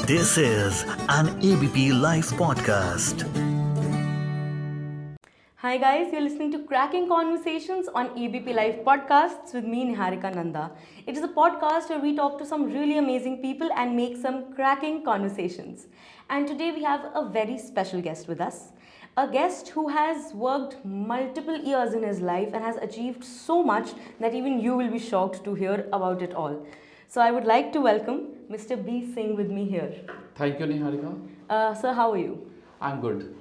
This is an ABP Life podcast. Hi guys, you're listening to Cracking Conversations on ABP Live Podcasts with me, Niharika Nanda. It is a podcast where we talk to some really amazing people and make some cracking conversations. And today we have a very special guest with us. A guest who has worked multiple years in his life and has achieved so much that even you will be shocked to hear about it all. So I would like to welcome Mr. B. Singh with me here. Thank you, Niharika. Sir, how are you? I'm good.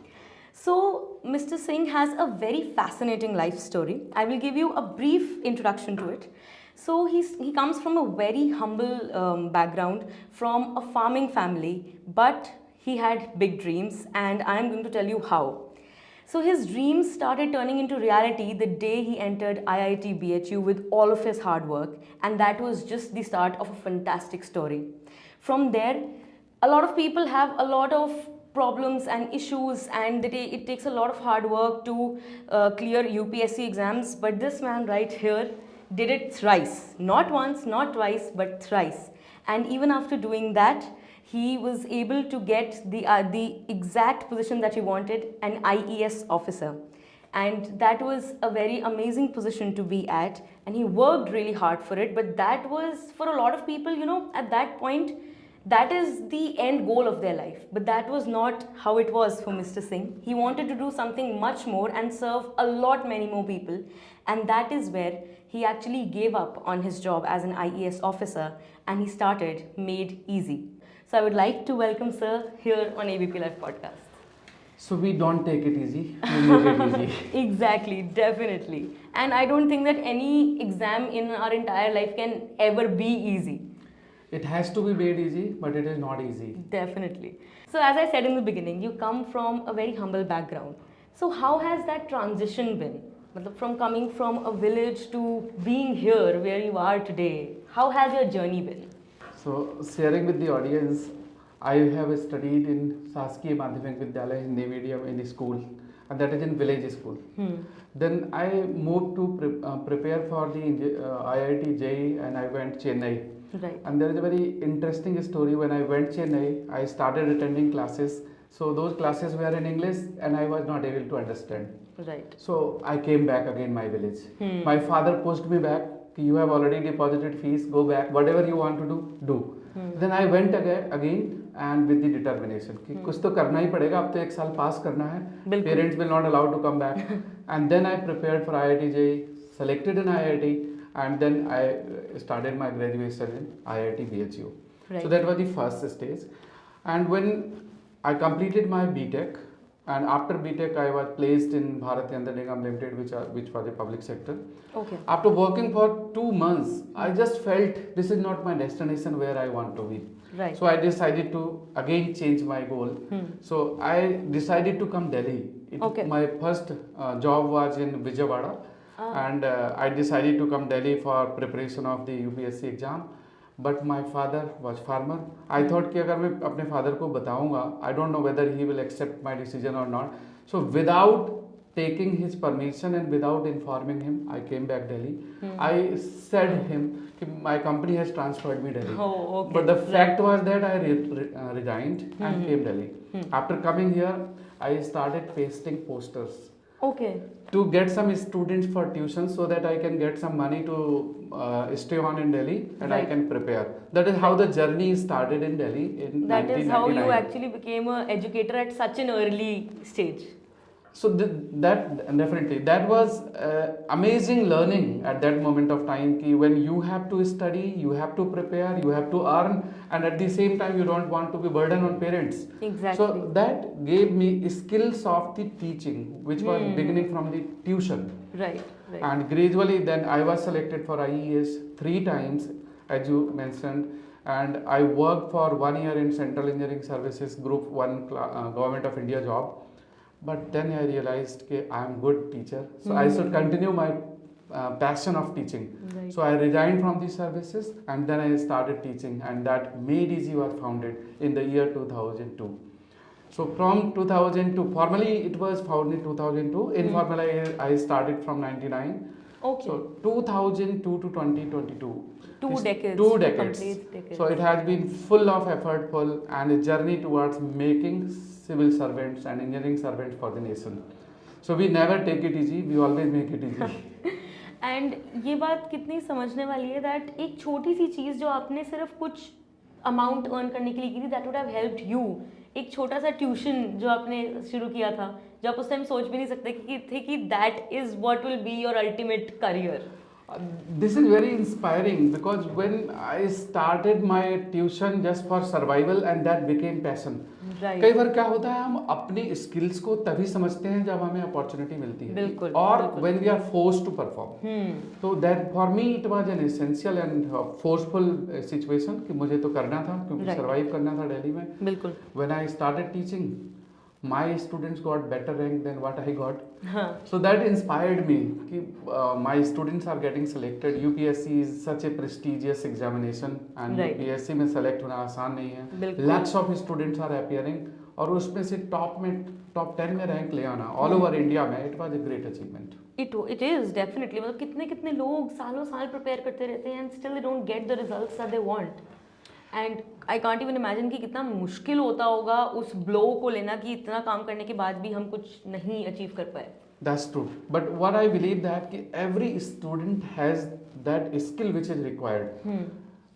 So, Mr. Singh has a very fascinating life story. I will give you a brief introduction to it. So, he comes from a very humble background, from a farming family, but he had big dreams, and I am going to tell you how. So, his dreams started turning into reality the day he entered IIT BHU with all of his hard work, and that was just the start of a fantastic story. From there, a lot of people have a lot of problems and issues, and it takes a lot of hard work to clear UPSC exams, but this man right here did it thrice, not once, not twice, but thrice. And even after doing that, he was able to get the exact position that he wanted, an IES officer. And that was a very amazing position to be at, and he worked really hard for it. But that was, for a lot of people, at that point, that is the end goal of their life. But that was not how it was for Mr. Singh. He wanted to do something much more and serve a lot many more people. And that is where he actually gave up on his job as an IES officer and he started Made Easy. So I would like to welcome Sir here on ABP Live Podcast. So we don't take it easy, we make it easy. Exactly, definitely. And I don't think that any exam in our entire life can ever be easy. It has to be made easy, but it is not easy. Definitely. So as I said in the beginning, you come from a very humble background. So how has that transition been? From coming from a village to being here where you are today, how has your journey been? So sharing with the audience, I have studied in Saskiya Madhyamik Vidyalaya Hindi medium in the school, and that is in village school. Then I moved to prepare for the IIT JEE, and I went Chennai. Right. And there is a very interesting story. When I went Chennai, I started attending classes. So those classes were in English and I was not able to understand. Right. So I came back again my village. My father pushed me back. You have already deposited fees, go back. Whatever you want to do, do. Then I went again and with the determination कि कुछ तो करना ही पड़ेगा, अब तो एक साल पास करना है. Parents will not allow to come back. And then I prepared for IIT JEE, selected in IIT. And then I started my graduation in IIT BHU. Right. So that was the first stage. And when I completed my BTech, and after BTech I was placed in Bharat Yandra Nigam Limited, which was a public sector. Okay. After working for 2 months, I just felt this is not my destination where I want to be. Right. So I decided to again change my goal. So I decided to come Delhi. My first job was in Vijayawada. And I decided to come Delhi for preparation of the UPSC exam. But my father was farmer. I thought कि अगर मैं अपने father को बताऊंगा, I don't know whether he will accept my decision or not. So without taking his permission and without informing him, I came back Delhi. I said him कि my company has transferred me Delhi. Oh, okay. But the fact was that I resigned and came Delhi. After coming here, I started pasting posters. Okay. To get some students for tuition so that I can get some money to stay on in Delhi and I can prepare. That is how the journey started in Delhi in 1999. That is how you actually became an educator at such an early stage. So that definitely, that was amazing learning at that moment of time ki when you have to study, you have to prepare, you have to earn, and at the same time you don't want to be burden on parents. Exactly. So that gave me skills of the teaching, which was beginning from the tuition. Right. And gradually then I was selected for IES 3 times, as you mentioned, and I worked for 1 year in Central Engineering Services Group 1 Government of India job. But then I realized that I am a good teacher, so I should continue my passion of teaching. Right. So I resigned from the services and then I started teaching, and that Made Easy was founded in the year 2002. So from 2002, formally it was founded in 2002. Informally I started from 99. Okay. So 2002 to 2022. Two It's decades. 2 decades. Complete decades. So it has been full of effortful and a journey towards making civil servants and engineering servants for the nation. So we never take it easy. We always make it easy. And ये बात कितनी समझने वाली है that एक छोटी सी चीज़ जो आपने सिर्फ कुछ अमाउंट अर्न करने के लिए की थी that would have helped you, एक छोटा सा ट्यूशन जो आपने शुरू किया था, जो आप उस टाइम सोच भी नहीं सकते कि थे कि that is what will be your ultimate career. This is very inspiring because when I started my tuition just for survival and that became passion. Right. कई बार क्या होता है हम अपनी स्किल्स को तभी समझते हैं जब हमें अपॉर्चुनिटी मिलती है. बिल्कुल, और बिल्कुल. when we are forced to perform. तो that for me it was an essential and forceful situation कि मुझे तो करना था क्योंकि Right. survive करना था दिल्ली में. बिल्कुल. When I started teaching, my students got better rank than what I got. हाँ. So that inspired me कि my students are getting selected. UPSC is such a prestigious examination and Right. UPSC में select होना आसान नहीं है. बिल्कुल. Lakhs of students are appearing और उसमें से top 10 में रैंक ले आना all over India में it was a great achievement. It is definitely. मतलब कितने कितने लोग सालों साल प्रिपेयर करते रहते हैं and still they don't get the results that they want. And I can't even imagine कि कितना मुश्किल होता होगा उस ब्लो को लेना कि इतना काम करने के बाद भी हम कुछ नहीं अचीव कर पाए. That's true. But what I believe that every student has that skill which is required.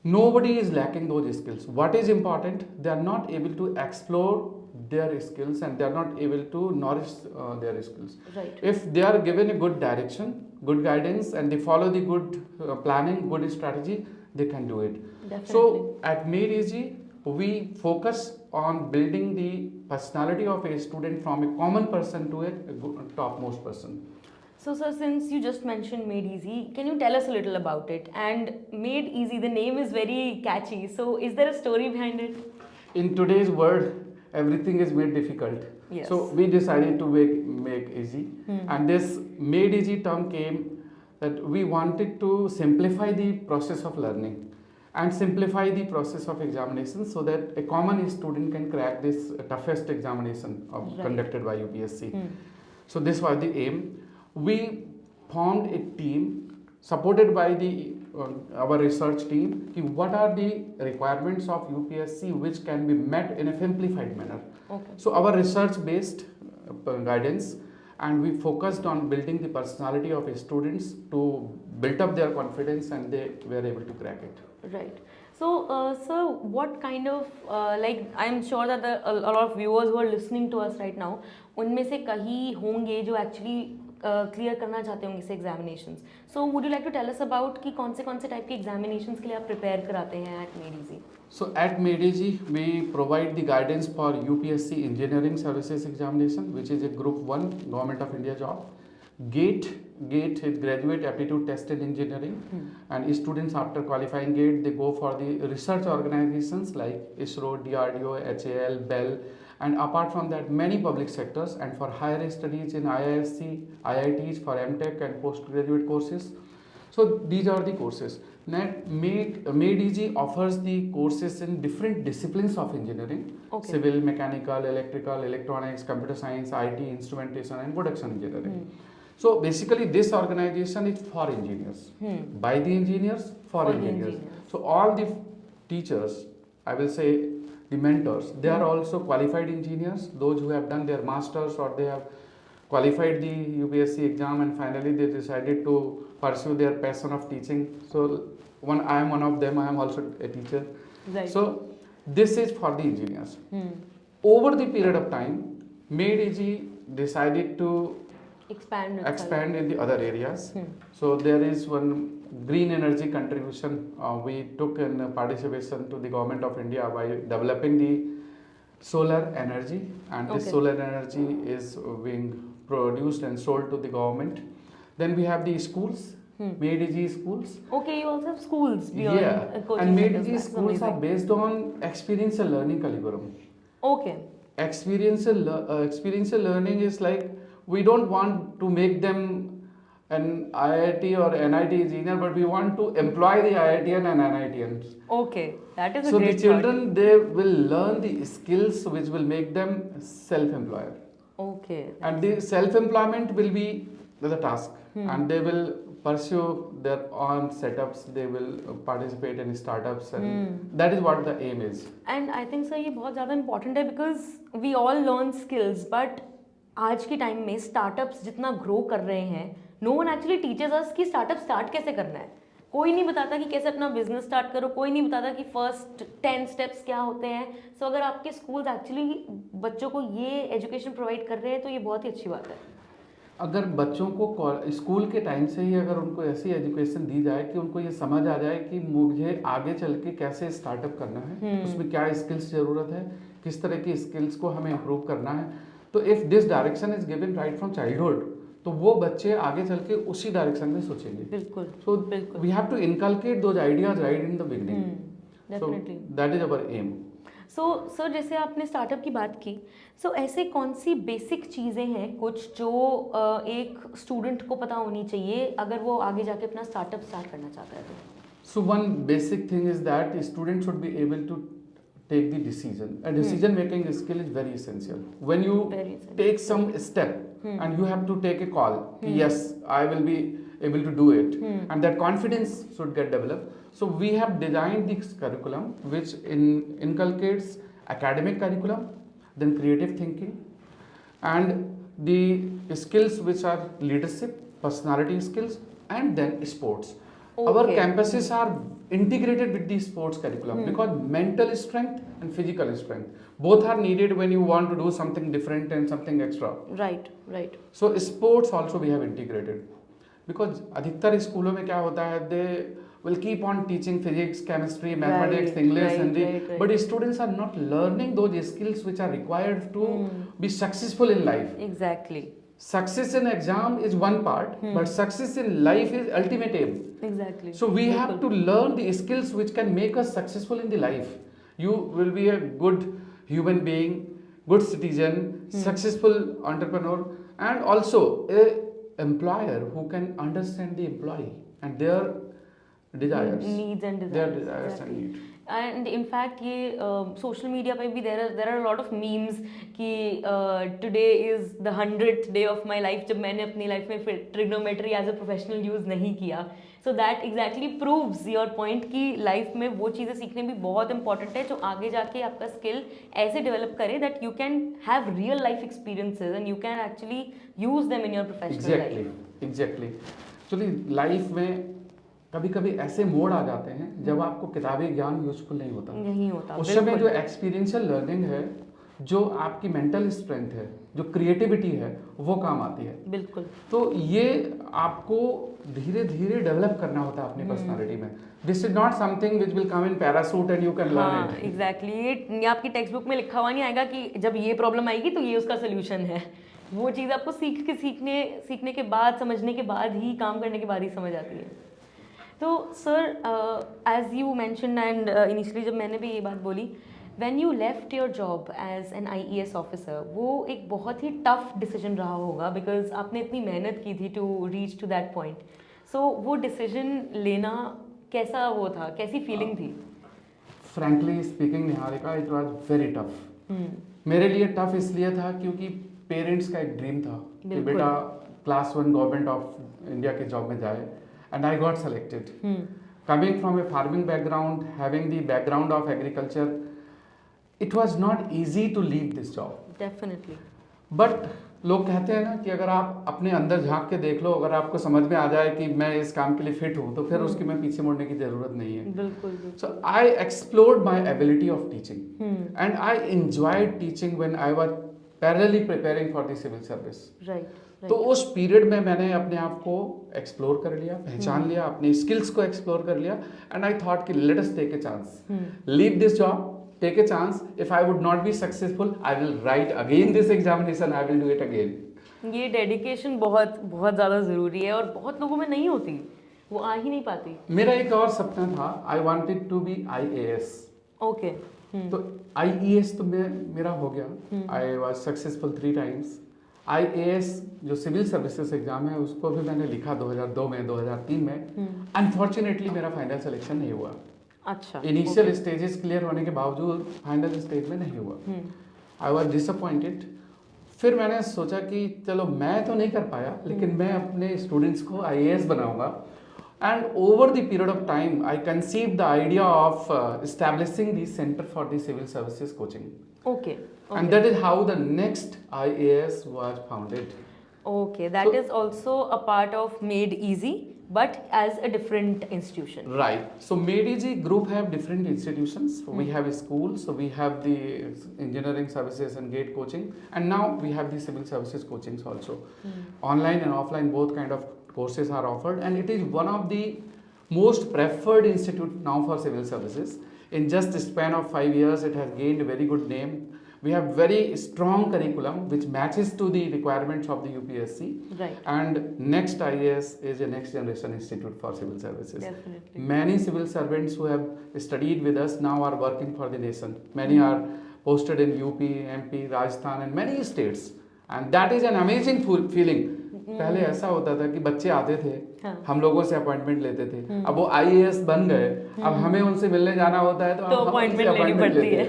Nobody is lacking those skills. What is important? They are not able to explore their skills and they are not able to nourish their skills. Right. If they are given a good direction, good guidance, and they follow the good planning, good strategy, they can do it. Definitely. So at Made Easy, we focus on building the personality of a student from a common person to a topmost person. So sir, since you just mentioned Made Easy, can you tell us a little about it? And Made Easy, the name is very catchy. So is there a story behind it? In today's world, everything is made difficult. Yes. So we decided to make easy. And this Made Easy term came that we wanted to simplify the process of learning and simplify the process of examination so that a common student can crack this toughest examination conducted by UPSC. So this was the aim. We formed a team supported by the our research team ki what are the requirements of UPSC which can be met in a simplified manner. Okay. So our research based guidance and we focused on building the personality of students to build up their confidence and they were able to crack it. Right. So, sir, what kind of like I'm sure that a lot of viewers who are listening to us right now, उनमें से कहीं होंगे जो actually clear करना चाहते होंगे इसे examinations. So, would you like to tell us about कि कौन से टाइप के examinations के लिए आप prepare कराते हैं at Made Easy? So at Made Easy, we provide the guidance for UPSC Engineering Services Examination, which is a Group 1 Government of India job. GATE is Graduate Aptitude Test in Engineering, and students after qualifying GATE they go for the research organizations like ISRO, DRDO, HAL, BEL, and apart from that many public sectors, and for higher studies in IISc, IITs for MTech and postgraduate courses. So these are the courses. Made Easy offers the courses in different disciplines of engineering: civil, mechanical, electrical, electronics, computer science, IT, instrumentation, and production engineering. So basically, this organization is for engineers, by the engineers, for engineers. So all the teachers, I will say the mentors, they are also qualified engineers, those who have done their masters or they have qualified the UPSC exam and finally they decided to pursue their passion of teaching. So I am one of them, I am also a teacher. Right. So this is for the engineers. Over the period of time, Made Easy decided to expand in the other areas. So there is one green energy contribution we took in participation to the government of India by developing the solar energy, and this solar energy is being produced and sold to the government. Then we have the schools, Made Easy schools. Okay, you also have schools beyond coaching and Made centers. Easy That's schools are amazing. based on experiential learning curriculum. Okay. Experiential learning is like we don't want to make them an IIT or NIT engineer, but we want to employ the IITian and NITians. Okay, that is a So great the children part. they will learn the skills which will make them self-employed. Okay. And the self-employment will be the task, and they will pursue their own setups, they will participate in startups, and that is what the aim is. And I think sir ये बहुत ज़्यादा important है because we all learn skills but आज के time में startups जितना grow कर रहे हैं नो वन एक्चुअली टीचर्स अस कि स्टार्टअप स्टार्ट कैसे करना है. कोई नहीं बताता कि कैसे अपना बिजनेस स्टार्ट करो, कोई नहीं बताता कि फर्स्ट 10 स्टेप्स क्या होते हैं. सो अगर आपके स्कूल्स एक्चुअली बच्चों को ये एजुकेशन प्रोवाइड कर रहे हैं तो ये बहुत ही अच्छी बात है. अगर बच्चों को स्कूल के टाइम से ही अगर उनको ऐसी एजुकेशन दी जाए कि उनको ये समझ आ जाए कि मुझे आगे चल के कैसे स्टार्टअप करना है, उसमें क्या स्किल्स ज़रूरत है, किस तरह की स्किल्स को हमें इम्प्रूव करना है, तो if this direction is given right from childhood, तो वो बच्चे आगे चल के उसी डायरेक्शन में सोचेंगे. बिल्कुल. सो बिल्कुल. We have to inculcate those ideas right in the beginning. So definitely. That is our aim. So sir जैसे आपने स्टार्टअप की बात की, सो ऐसे कौन सी बेसिक चीज़ें हैं कुछ जो एक स्टूडेंट को पता होनी चाहिए अगर वो आगे जाके अपना स्टार्टअप स्टार्ट करना चाहता है तो? So one basic thing is that a student should be able to take the decision. A decision making skill is very essential. When you Very essential. take some step and you have to take a call, yes, I will be able to do it, and that confidence should get developed. So we have designed this curriculum which inculcates academic curriculum, then creative thinking, and the skills which are leadership, personality skills, and then sports. Our Okay. campuses are integrated with the sports curriculum because mental strength and physical strength both are needed when you want to do something different and something extra. Right right. So sports also we have integrated because अधिकतर स्कूलों में क्या होता है, they will keep on teaching physics, chemistry, mathematics, Right, English, right, Hindi, right, right. but students are not learning those skills which are required to be successful in life. Exactly. Success in exam is one part, but success in life is ultimate aim. Exactly. So we have to learn the skills which can make us successful in the life. You will be a good human being, good citizen, successful entrepreneur, and also a employer who can understand the employee and their desires, needs and their desires and needs. And in fact ये social media पे भी there are lot of memes कि today is the 100th day of my life जब मैंने अपनी life में trigonometry as a professional use नहीं किया. So that exactly proves your point कि लाइफ में वो चीज़ें सीखने भी बहुत इंपॉर्टेंट है जो आगे जाके आपका स्किल ऐसे डेवलप करे that you can have real life experiences and you can actually use them in your professional life. Exactly. Actually life में कभी कभी ऐसे मोड़ आ जाते हैं जब आपको किताबी ज्ञान यूजफुल नहीं होता. नहीं होता. उस समय जो एक्सपीरियंशियल लर्निंग है, जो आपकी मेंटल स्ट्रेंथ है, जो क्रिएटिविटी है, वो काम आती है. बिल्कुल. तो ये आपको धीरे धीरे डेवलप करना होता है अपनी पर्सनालिटी में. This is not something which will come in parachute and you can learn it. Exactly. ये आपकी टेक्स्ट बुक में लिखा हुआ नहीं आएगा कि जब ये प्रॉब्लम आएगी तो ये उसका सोल्यूशन है. वो चीज़ आपको सीखने के बाद, समझने के बाद ही, काम करने के बाद ही समझ आती है. तो sir as you mention and initially जब मैंने भी ये बात बोली, when you left your job as an IAS officer, वो एक बहुत ही टफ डिसीजन रहा होगा बिकॉज आपने इतनी मेहनत की थी to reach to that point. So वो डिसीजन लेना कैसा वो था, कैसी फीलिंग थी? Frankly speaking Niharika, it was very tough. मेरे लिए टफ इसलिए था क्योंकि पेरेंट्स का एक ड्रीम था कि बेटा क्लास 1 गवर्नमेंट ऑफ इंडिया के जॉब में जाए. And I got selected. Coming from a farming background, having the background of agriculture, it was not easy to leave this job. Definitely. But लोग कहते हैं ना कि अगर आप अपने अंदर झांक के देख लो, अगर आपको समझ में आ जाए कि मैं इस काम के लिए फिट हूँ, तो फिर उसकी मैं पीछे मुड़ने की जरूरत नहीं है. बिल्कुल. So I explored my ability of teaching, and I enjoyed teaching when I was parallelly preparing for the civil service. Right. तो उस पीरियड में मैंने अपने आप को एक्सप्लोर कर लिया, पहचान लिया, अपनी स्किल्स को एक्सप्लोर कर लिया, एंड आई थॉट कि let us take a chance, leave this job, take a chance. If I would not be successful, I will write again this examination, I will do it again. ये dedication बहुत बहुत ज़्यादा ज़रूरी है और बहुत लोगों में नहीं होती, वो आ ही नहीं पाती. मेरा एक और सपना था, I wanted to be IAS. Okay. तो IAS तो मेरा हो गया. I was successful 3 times. IAS जो सिविल सर्विसेज एग्जाम है उसको भी मैंने लिखा 2002 में, 2003 में. अनफॉर्चुनेटली मेरा फाइनल सिलेक्शन नहीं हुआ. अच्छा. इनिशियल स्टेजेस क्लियर होने के बावजूद फाइनल स्टेज में नहीं हुआ. I was disappointed. फिर मैंने सोचा कि चलो मैं तो नहीं कर पाया, लेकिन मैं अपने स्टूडेंट्स को IAS बनाऊंगा। And over the period of time I conceive the idea of establishing the centre for the civil services coaching. Okay. And that is how the next IAS was founded. Okay, that So- is also a part of Made Easy, but as a different institution. Right. So Made Easy group have different institutions. We have a school, so we have the engineering services and GATE coaching, and now we have the civil services coachings also. Online and offline both kind of courses are offered, and it is one of the most preferred institute now for civil services. In just a span of 5 years, it has gained a very good name. We have very strong curriculum which matches to the requirements of the UPSC. Right. And next IAS is a next generation institute for civil services. Definitely. Many civil servants who have studied with us now are working for the nation. Many are posted in UP, MP, Rajasthan and many states. And that is an amazing feeling. पहले ऐसा होता था कि बच्चे आते थे, हम लोगों से अपॉइंटमेंट लेते थे, अब वो IAS बन गए, अब हमें उनसे मिलने जाना होता है तो हम अपॉइंटमेंट लेनी पड़ती है।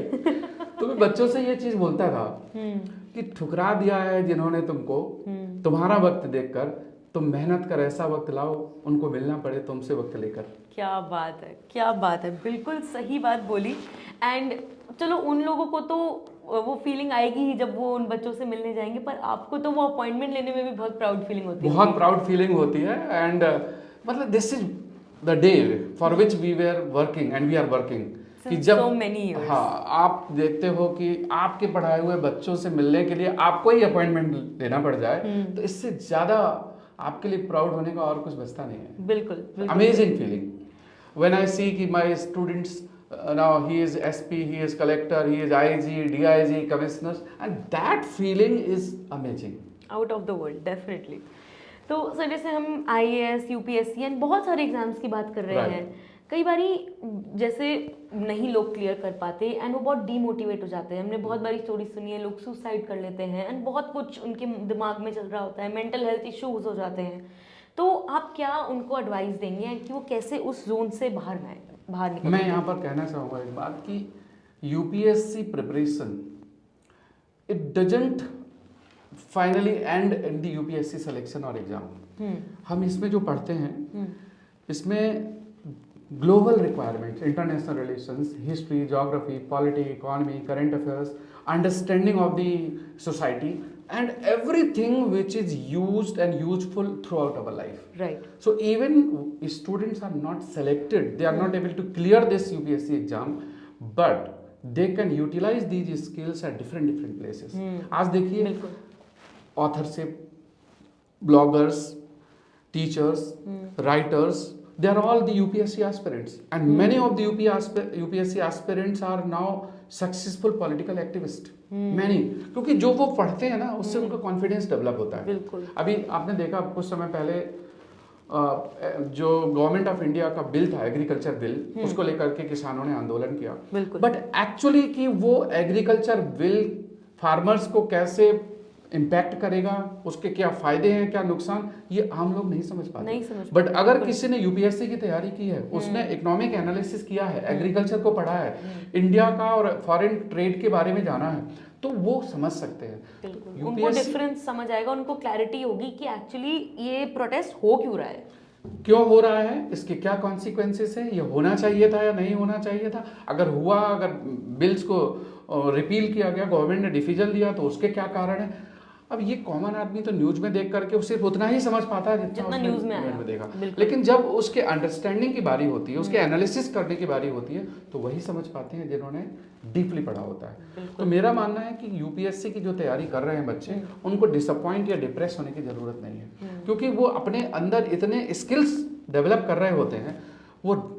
तो मैं बच्चों से ये चीज बोलता था कि ठुकरा दिया है जिन्होंने तुमको, तुम्हारा वक्त देखकर तुम मेहनत कर, ऐसा वक्त लाओ उनको मिलना पड़े तुमसे वक्त लेकर। क्या बात है, क्या बात है, बिल्कुल सही बात बोली। एंड चलो उन लोगों को तो वो फीलिंग आएगी ही जब वो उन बच्चों से मिलने जाएंगे, पर आपको तो वो अपॉइंटमेंट लेने में भी बहुत प्राउड फीलिंग होती है। बहुत प्राउड फीलिंग होती है। एंड मतलब this is the day for which we were working and we are working कि जब so many years. हाँ आप देखते हो कि आपके पढ़ाए हुए बच्चों से मिलने के लिए आपको ही अपॉइंटमेंट लेना पड़ जाए, तो इससे ज्यादा आपके लिए प्राउड होने का और कुछ बचता नहीं है। बिल्कुल। अमेजिंग फीलिंग व्हेन आई सी कि my students now he is SP, he is collector, he is IG, DIG, commissioners, and that feeling is amazing. Out of the world, definitely. तो सर जैसे हम IAS, UPSC एंड बहुत सारे exams की बात कर रहे Right. हैं, कई बारी जैसे नहीं लोग क्लियर कर पाते एंड वो बहुत डीमोटिवेट हो जाते हैं। हमने बहुत बारी स्टोरी सुनी है, लोग सुसाइड कर लेते हैं एंड बहुत कुछ उनके दिमाग में चल रहा होता है, मेंटल हेल्थ इश्यूज हो जाते हैं। तो आप क्या उनको एडवाइस देंगे कि वो कैसे उस जोन से बाहर निकल? मैं यहाँ पर कहना चाहूँगा एक बात कि UPSC preparation it doesn't finally and in the UPSC selection और एग्जाम। हम इसमें जो पढ़ते हैं इसमें global requirements, international relations, history, geography, polity, economy, current affairs, understanding of the society and everything which is used and useful throughout our life. Right. So even students are not selected, they are not able to clear this UPSC exam, but they can utilize these skills at different places. आज देखिए authorship, bloggers, teachers, writers, they are all the UPSC aspirants, and many of the UPSC aspirants are now successful political activist. Many, क्योंकि जो वो पढ़ते हैं ना उससे उनका कॉन्फिडेंस डेवलप होता है। बिल्कुल। अभी आपने देखा कुछ समय पहले जो गवर्नमेंट ऑफ इंडिया का बिल था, एग्रीकल्चर बिल, उसको लेकर के किसानों ने आंदोलन किया, बट एक्चुअली कि वो एग्रीकल्चर बिल फार्मर्स को कैसे इम्पैक्ट करेगा, उसके क्या फायदे हैं क्या नुकसान, ये हम लोग नहीं समझ पाते। बट अगर किसी ने UPSC की तैयारी की है, उसने इकोनॉमिक एनालिसिस किया है, एग्रीकल्चर को पढ़ा है, इंडिया का और फॉरेन ट्रेड के बारे में जाना है, तो वो समझ सकते हैं। उनको डिफरेंस समझ आएगा, उनको क्लैरिटी होगी कि एक्चुअली ये प्रोटेस्ट हो क्यों रहा है, क्यों हो रहा है, इसके क्या कॉन्सिक्वेंसेस है, ये होना चाहिए था या नहीं होना चाहिए था, अगर हुआ, अगर बिल्स को रिपील किया गया, गवर्नमेंट ने डिसीजन लिया तो उसके क्या कारण है। अब ये कॉमन आदमी तो न्यूज में देख करके सिर्फ उतना ही समझ पाता है जितना न्यूज में देखा, लेकिन जब उसके अंडरस्टैंडिंग की बारी होती है, उसके एनालिसिस करने की बारी होती है, तो वही समझ पाते हैं जिन्होंने डीपली पढ़ा होता है। तो मेरा मानना है कि UPSC की जो तैयारी कर रहे हैं बच्चे, उनको डिसअपॉइंट या डिप्रेस होने की जरूरत नहीं है, क्योंकि वो अपने अंदर इतने स्किल्स डेवलप कर रहे होते हैं, वो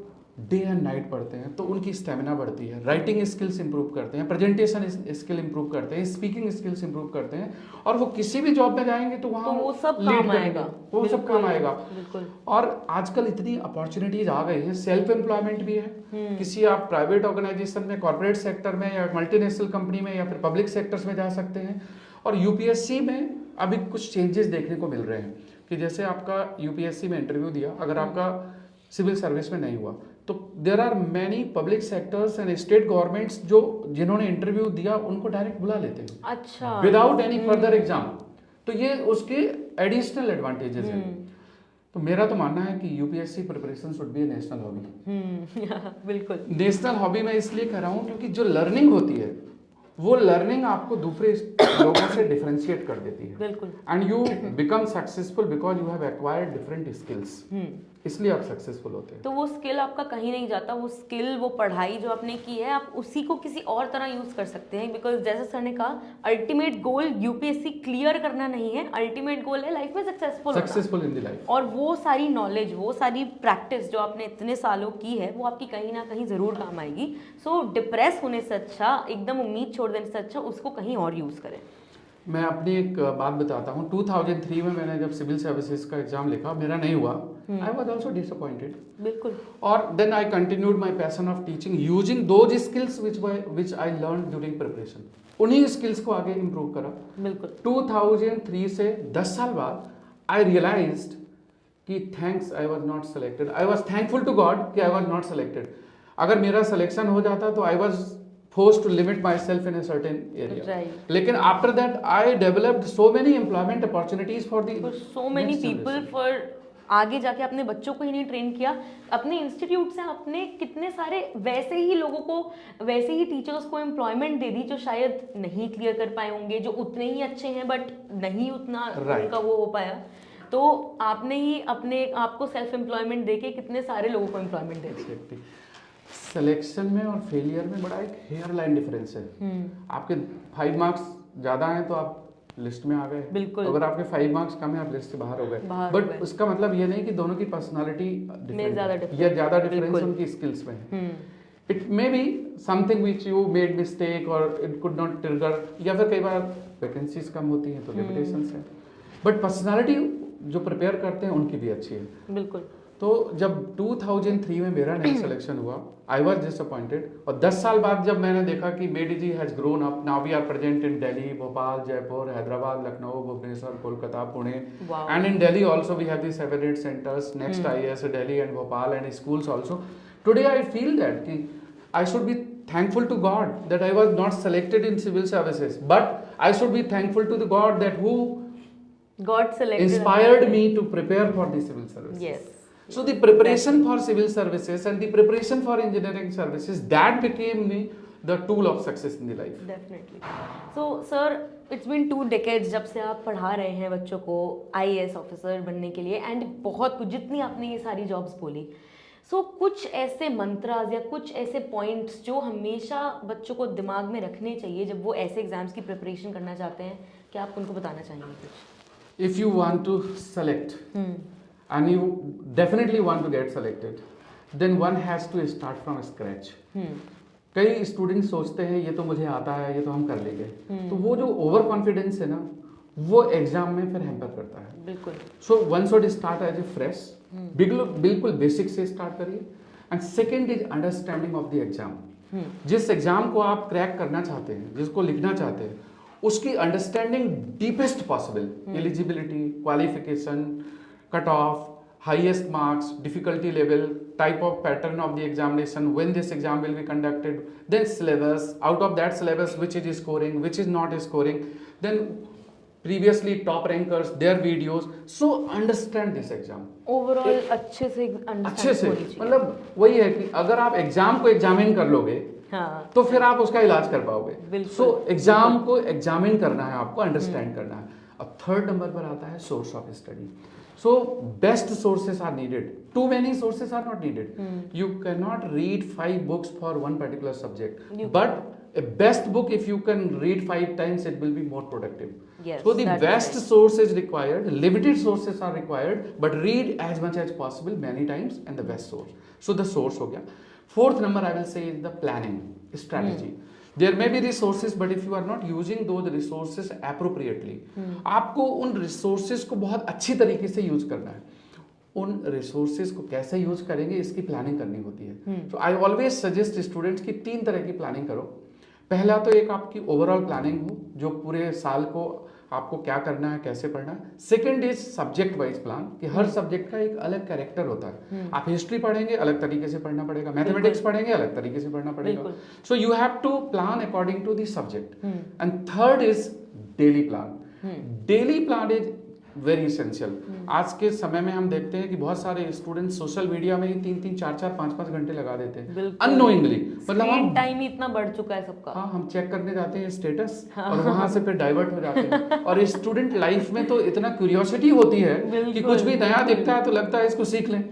डे एंड नाइट पढ़ते हैं, तो उनकी स्टेमिना बढ़ती है, राइटिंग स्किल्स इंप्रूव करते हैं, प्रेजेंटेशन स्किल इंप्रूव करते हैं, स्पीकिंग स्किल्स इंप्रूव करते हैं, और वो किसी भी जॉब में जाएंगे तो वहाँ वो सब काम आएगा, वो सब काम आएगा। और आजकल इतनी अपॉर्चुनिटीज आ गई हैं, सेल्फ एम्प्लॉयमेंट भी है, किसी आप प्राइवेट ऑर्गेनाइजेशन में, कॉर्पोरेट सेक्टर में, या मल्टीनेशनल कंपनी में, या फिर पब्लिक सेक्टर्स में जा सकते हैं। और UPSC में अभी कुछ चेंजेस देखने को मिल रहे हैं कि जैसे आपका UPSC में इंटरव्यू दिया, अगर आपका सिविल सर्विस में नहीं हुआ, तो there are many public sectors and state governments जो जिन्होंने इंटरव्यू दिया उनको डायरेक्ट बुला लेते हैं अच्छा, विदाउट एनी फर्दर एग्जाम। तो ये उसके एडिशनल एडवांटेजेस हैं। तो मेरा तो मानना है कि UPSC preparation should be A national hobby. बिल्कुल नेशनल हॉबी मैं इसलिए कह रहा हूँ क्योंकि जो लर्निंग होती है वो लर्निंग आपको दूसरे लोगों से डिफरेंशिएट कर देती है। बिल्कुल। And you become successful because you have acquired different skills, इसलिए आप सक्सेसफुल होते हैं। तो वो स्किल आपका कहीं नहीं जाता, वो स्किल, वो पढ़ाई जो आपने की है आप उसी को किसी और तरह यूज कर सकते हैं। बिकॉज जैसे सर ने कहा, अल्टीमेट गोल यूपीएससी क्लियर करना नहीं है, अल्टीमेट गोल है लाइफ में सक्सेसफुल इन द लाइफ। और वो सारी नॉलेज, वो सारी प्रैक्टिस जो आपने इतने सालों की है वो आपकी कहीं ना कहीं जरूर काम आएगी। सो डिप्रेस होने से अच्छा, एकदम उम्मीद छोड़ देने से अच्छा उसको कहीं और यूज करें। मैं अपनी एक बात बताता हूँ। 2003 में मैंने जब सिविल सर्विसेज का एग्जाम लिखा, मेरा नहीं हुआ, आई वॉज ऑल्सो डिसअपॉइंटेड। बिल्कुल। और then I continued my passion of teaching using those skills which I learn during preparation. उन्हीं स्किल्स को आगे इम्प्रूव करा। बिल्कुल। 2003 से 10 साल बाद आई रियलाइज्ड कि thanks I was not selected. I was thankful to God कि आई वॉज नॉट सेलेक्टेड। अगर मेरा सिलेक्शन हो जाता तो I was forced to limit myself in a certain area. Right. लेकिन after that I developed so many employment opportunities for so many people for आगे जाके अपने बच्चों को ही नहीं ट्रेन किया, अपने इंस्टीट्यूट से अपने कितने सारे वैसे ही लोगों को, वैसे ही टीचर्स को एम्प्लॉयमेंट दे दी जो शायद नहीं क्लियर कर पाए होंगे, जो उतने ही अच्छे हैं बट नहीं उतना उनका वो हो पाया। तो आपने ही अपने आपको सेल्फ एम्प्लॉयमेंट देके कितने सारे लोगों को एम्प्लॉयमेंट दे दी। सिलेक्शन में और फेलियर में बड़ा एक हेयर लाइन डिफरेंस है। आपके 5 मार्क्स ज्यादा हैं तो आप लिस्ट में आ गए, बिल्कुल। अगर आपके 5 मार्क्स कम है आप लिस्ट से बाहर हो गए। बट उसका मतलब ये नहीं कि दोनों की पर्सनालिटी या ज्यादा डिफरेंस उनकी स्किल्स में है। It may be something which you made mistake और इट कुड नॉट ट्रिगर, या फिर कई बार वैकेंसीज कम होती हैं तो लिमिटेशंस है। बट पर्सनालिटी जो प्रिपेयर करते हैं उनकी भी अच्छी है। बिल्कुल। तो जब 2003 में मेरा नहीं सिलेक्शन हुआ, आई वॉज डिसअपॉइंटेड। और 10 साल बाद जब मैंने देखा कि मेडीजी has grown up, now we are present in Delhi, Bhopal, Jaipur, Hyderabad, Lucknow, Bhubaneswar, Kolkata, Pune, and in Delhi also we have the 7-8 centers, next IIS Delhi and Bhopal, and schools also. Today I feel that कि I should be thankful to God that I was not selected in civil services, but I should be thankful to the God that who God selected inspired me to prepare for the civil services. Yes. So the preparation for civil services and the preparation for engineering services, that became me the tool of success in the life. Definitely. So sir, it's been 2 decades जब से आप पढ़ा रहे हैं बच्चों को IAS officer बनने के लिए, एंड बहुत कुछ, जितनी आपने ये सारी जॉब्स बोली, सो कुछ ऐसे मंत्रास या कुछ ऐसे पॉइंट्स जो हमेशा बच्चों को दिमाग में रखने चाहिए जब वो ऐसे एग्जाम्स की प्रिपरेशन करना चाहते हैं, क्या आप उनको बताना चाहेंगे कुछ? If you want to select and you definitely want to get selected, then one has to start from scratch. कई स्टूडेंट सोचते हैं ये तो मुझे आता है, ये तो हम कर लेंगे, तो वो जो ओवर कॉन्फिडेंस है ना, वो एग्जाम में फिर हैम्पर करता है। बिल्कुल। So one should start as a fresh, बिल्कुल बेसिक से स्टार्ट करिए। And second is understanding of the exam. जिस एग्जाम को आप क्रैक करना चाहते हैं, जिसको लिखना चाहते हैं, उसकी understanding deepest possible, eligibility, qualification, cut off, highest marks, difficulty level, type of pattern of the examination, when this exam will be conducted, then syllabus, out of that syllabus which is scoring, which is not scoring, then previously top rankers, their videos. So understand this exam. Overall अच्छे से मतलब वही है कि अगर आप exam को examine कर लोगे, हाँ, तो फिर आप उसका इलाज कर पाओगे। सो एग्जाम को एग्जामिन करना है, आपको अंडरस्टैंड करना है। अब थर्ड नंबर पर आता है source of study. So best sources are needed. Too many sources are not needed. You cannot read 5 books for one particular subject. But a best book, if you can read 5 times, it will be more productive. Yes, so the best source is required. Limited sources are required, but read as much as possible, many times, and the best source. So the source हो गया. Fourth number I will say is the planning, strategy. There may be resources, but if you are not using those resources appropriately, आपको उन resources को बहुत अच्छी तरीके से use करना है। उन resources को कैसे यूज करेंगे, इसकी प्लानिंग करनी होती है। तो आई ऑलवेज सजेस्ट स्टूडेंट्स की 3 तरह की प्लानिंग करो। पहला तो एक आपकी ओवरऑल प्लानिंग हो, जो पूरे साल को आपको क्या करना है, कैसे पढ़ना है। Second is subject wise plan, कि हर सब्जेक्ट का एक अलग कैरेक्टर होता है। आप हिस्ट्री पढ़ेंगे, अलग तरीके से पढ़ना पड़ेगा, मैथमेटिक्स पढ़ेंगे, अलग तरीके से पढ़ना पड़ेगा। So you have to plan according to the subject. And third is daily plan. Daily plan is very essential. आज के समय में हम देखते हैं कि बहुत सारे स्टूडेंट सोशल मीडिया में ही 3-3, 4-4, 5-5 घंटे लगा देते हैं अननोइंगली। मतलब हम टाइम ही इतना बढ़ चुका है सबका। हाँ, हम चेक करने जाते हैं स्टेटस और वहां से फिर डाइवर्ट हो जाते हैं। और स्टूडेंट लाइफ में तो इतना क्यूरियोसिटी होती है कि कुछ भी नया दिखता है तो लगता है इसको सीख लें,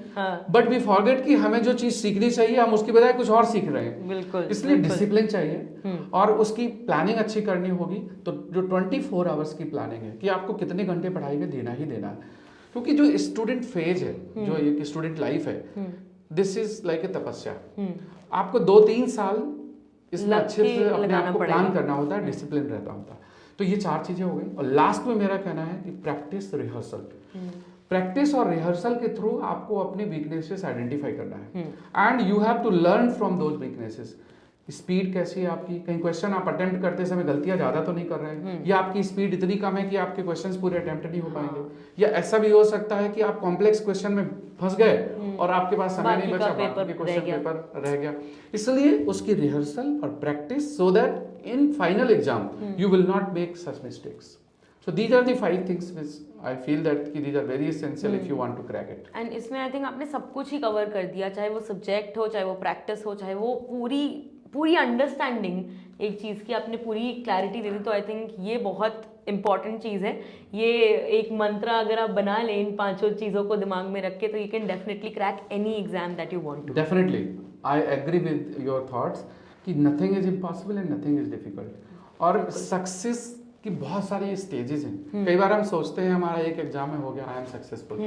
बट वी फॉरगेट कि हमें जो चीज सीखनी चाहिए हम उसकी बजाय कुछ और सीख रहे हैं। इसलिए डिसिप्लिन चाहिए और उसकी प्लानिंग अच्छी करनी होगी। तो जो 24 आवर्स की प्लानिंग है कि आपको कितने घंटे पढ़ाई में देना ही देना है, क्योंकि जो स्टूडेंट फेज है, जो एक स्टूडेंट लाइफ है, दिस इज लाइक ए तपस्या। आपको 2-3 साल इसमें अच्छे से अपने आप को प्लान करना होता है, डिसिप्लिन रहता होता है। तो ये 4 चीजें हो गई। और लास्ट में मेरा कहना है कि प्रैक्टिस, रिहर्सल। प्रैक्टिस और रिहर्सल के थ्रू आपको अपने वीकनेसेस आइडेंटिफाई करना है and you have to learn from those weaknesses. Speed कैसी है आपकी, कहीं क्वेश्चन आप अटेम्प्ट करते समय गलतियां ज्यादा तो नहीं कर रहे हैं, या आपकी स्पीड इतनी कम है कि आपके क्वेश्चंस पूरे अटेम्प्ट नहीं हो पाएंगे, या ऐसा भी हो सकता है कि आप कॉम्प्लेक्स क्वेश्चन में फंस गए और आपके पास समय नहीं बचा, बाकी क्वेश्चन पेपर रह गया। इसलिए उसकी रिहर्सल और practice, so that in final exam you will not make such mistakes. So these are the 5 things which I feel that these are very essential if you want to crack it. And इसमें I think आपने सब कुछ ही cover कर दिया, चाहे वो subject हो, चाहे वो प्रैक्टिस हो, चाहे वो पूरी अंडरस्टैंडिंग एक चीज़ की आपने पूरी क्लैरिटी दे दी। तो आई थिंक ये बहुत इंपॉर्टेंट चीज़ है। ये एक मंत्र अगर आप बना लें इन 5 चीज़ों को दिमाग में रख के, तो you can definitely crack any exam that you want to. Definitely I agree with your thoughts कि nothing is impossible and nothing is difficult. और सक्सेस कि बहुत सारे स्टेजेस हैं। कई बार हम सोचते हैं हमारा एक एग्जाम में हो गया, I am successful,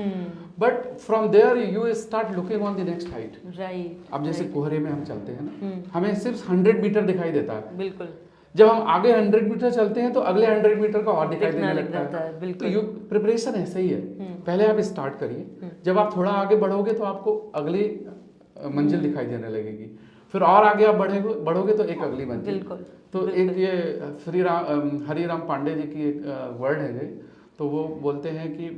but from there you start looking on the next height. Right. अब जैसे कोहरे में हम चलते हैं ना, हमें सिर्फ 100 मीटर दिखाई देता है। बिल्कुल। जब हम आगे 100 मीटर चलते हैं तो अगले 100 मीटर का और दिखाई देने लगता है। तो प्रिपरेशन ऐसा ही है, पहले आप स्टार्ट करिए, जब आप थोड़ा आगे बढ़ोगे तो आपको अगली मंजिल दिखाई देने लगेगी, फिर और आगे आप बढ़ोगे तो एक अगली मंजिल। तो एक ये हरिराम पांडे जी की एक वर्ड है ये, तो वो बोलते हैं कि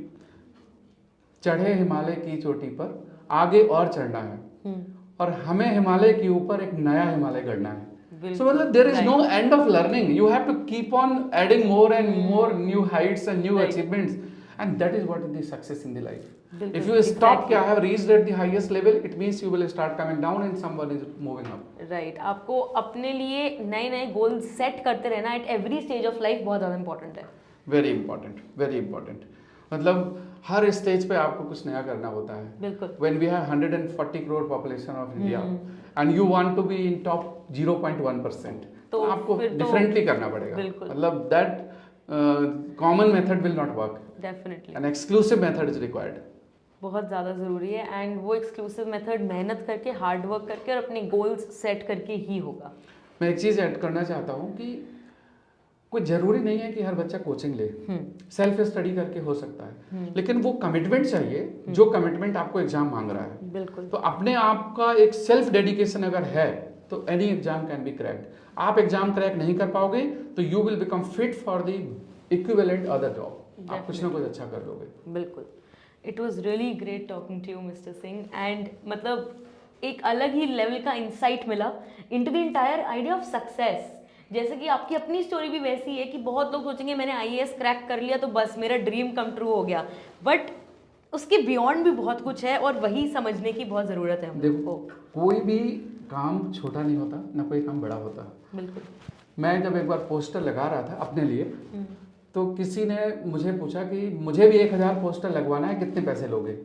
चढ़े हिमालय की चोटी पर आगे और चढ़ना है, और हमें हिमालय के ऊपर एक नया हिमालय गढ़ना है। सो मतलब there is no end of learning, you have to keep on adding more and more new heights and new achievements, and that is what is the success in the life. If you stop कि I have reached at the highest level, it means you will start coming down and someone is moving up. Right. आपको अपने लिए नए goal set करते रहना at every stage of life बहुत ज़्यादा important है। Very important, very important. मतलब हर स्टेज पे आपको कुछ नया करना होता है। बिल्कुल। When we have 140 crore population of India and you want to be in top 0.1%, तो आपको differently करना पड़ेगा। मतलब that common method will not work. Definitely. An exclusive method is required. बहुत ज़्यादा ज़रूरी है, एंड वो एक्सक्लूसिव मेथड मेहनत करके, हार्ड वर्क करके और अपने गोल्स सेट करके ही होगा। मैं एक चीज़ ऐड करना चाहता हूँ कि कोई ज़रूरी नहीं है कि हर बच्चा कोचिंग ले, सेल्फ स्टडी करके हो सकता है, लेकिन वो कमिटमेंट चाहिए जो कमिटमेंट आपको एग्जाम मांग रहा है। बिल्कुल। तो अपने आप का एक सेल्फ डेडिकेशन अगर है तो any exam can be cracked. आप एग्जाम क्रैक नहीं कर पाओगे तो you will become fit for the equivalent other job, आप कुछ ना कुछ अच्छा कर लोगे। बिल्कुल। It was really great talking to you mister Singh, and मतलब एक अलग ही लेवल का इंसाइट मिला into the entire idea of success. जैसे कि आपकी अपनी स्टोरी भी वैसी है कि बहुत लोग सोचेंगे मैंने आईएएस क्रैक कर लिया तो बस मेरा ड्रीम कम ट्रू हो गया, बट उसके बियॉन्ड भी बहुत कुछ है और वही समझने की बहुत ज़रूरत है हमको। कोई भी काम छोटा नहीं होता, ना कोई काम बड़ा होता। बिल्कुल। मैं जब एक बार पोस्टर लगा रहा था अपने लिए, तो किसी ने मुझे पूछा कि मुझे भी 1000 पोस्टर लगवाना है, कितने पैसे लोगे?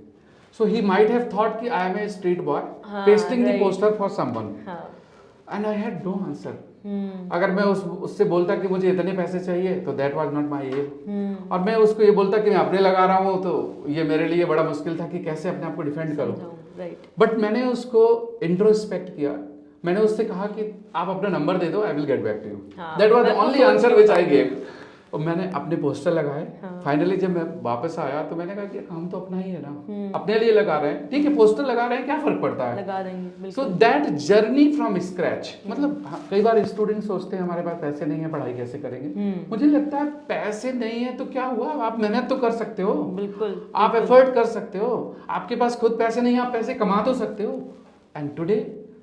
So he might have thought कि I am a street boy pasting the poster for someone, and I had no answer. अगर मैं उससे बोलता कि मुझे इतने पैसे चाहिए तो that was not my aim, और मैं उसको ये बोलता कि मैं अपने लगा रहा हूँ तो ये मेरे लिए बड़ा मुश्किल था कि कैसे अपने आप को डिफेंड करूँ। बट मैंने उसको इंट्रोस्पेक्ट किया, मैंने उससे कहा कि आप अपना नंबर दे दो, I will get back to you. That was the only answer which I gave. और मैंने अपने पोस्टर लगाए। फाइनली जब मैं वापस आया तो मैंने कहा कि काम तो अपना ही है ना, अपने लिए लगा रहे हैं, ठीक है पोस्टर लगा रहे हैं, क्या फर्क पड़ता है, लगा देंगे। So that journey from scratch. मतलब कई बार स्टूडेंट सोचते हैं हमारे पास पैसे नहीं है, पढ़ाई कैसे करेंगे। मुझे लगता है पैसे नहीं है तो क्या हुआ, आप मेहनत तो कर सकते हो, बिल्कुल आप एफर्ट कर सकते हो। आपके पास खुद पैसे नहीं है, आप पैसे कमा तो सकते हो। And today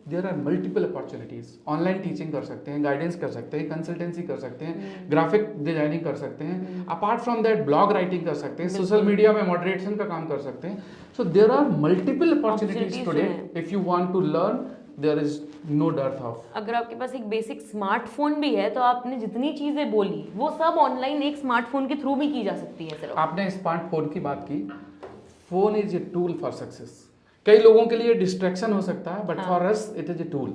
there are multiple opportunities. Online teaching कर सकते हैं, गाइडेंस कर सकते हैं, कंसल्टेंसी कर सकते हैं, ग्राफिक डिजाइनिंग कर सकते हैं, apart from that blog writing कर सकते हैं, सोशल मीडिया में मॉडरेशन का काम कर सकते हैं। So there are multiple opportunities today if you want to learn, there is no dearth of. अगर आपके पास एक बेसिक स्मार्टफोन भी है तो आपने जितनी चीजें बोली वो सब ऑनलाइन एक स्मार्टफोन के थ्रू भी की जा सकती है। सिर्फ आपने स्मार्टफोन की बात की, phone is a tool for success. कई लोगों के लिए डिस्ट्रैक्शन हो सकता है, but for us it is a tool.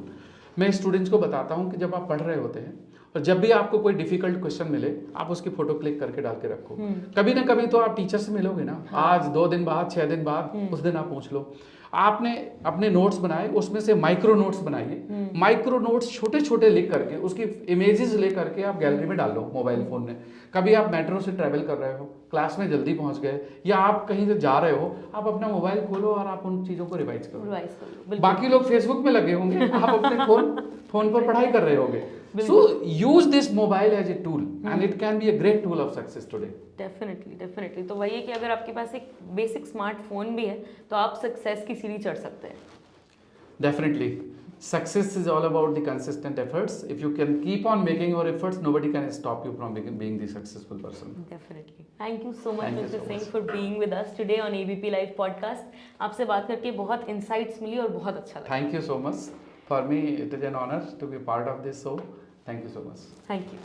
मैं स्टूडेंट्स को बताता हूँ कि जब आप पढ़ रहे होते हैं और जब भी आपको कोई डिफिकल्ट क्वेश्चन मिले, आप उसकी फोटो क्लिक करके डाल के रखो। कभी ना कभी तो आप टीचर से मिलोगे ना, आज 2 दिन बाद 6 दिन बाद, उस दिन आप पूछ लो। आपने अपने नोट्स बनाए, उसमें से माइक्रो नोट्स बनाइए। माइक्रो नोट्स छोटे छोटे लिख करके उसकी इमेजेस ले करके आप गैलरी में डाल लो मोबाइल फोन में। कभी आप मेट्रो से ट्रैवल कर रहे हो, क्लास में जल्दी पहुंच गए, या आप कहीं से जा रहे हो, आप अपना मोबाइल खोलो और आप उन चीजों को रिवाइज करो। बाकी लोग फेसबुक में लगे होंगे, आप अपने फोन पर पढ़ाई कर रहे होंगे। So use this mobile as a tool and it can be a great tool of success today. Definitely तो वही है कि अगर आपके पास एक बेसिक स्मार्टफोन भी है तो आप सक्सेस की सीढ़ी चढ़ सकते हैं। Definitely. Success is all about the consistent efforts. If you can keep on making your efforts, nobody can stop you from being the successful person. Definitely. Thank you so much, Thank you Mr. so Singh, much. for being with us today on ABP Live podcast. आपसे बात करके बहुत insights मिली और बहुत अच्छा लगा। Thank you so much. For me, it is an honor to be part of this show. Thank you so much. Thank you.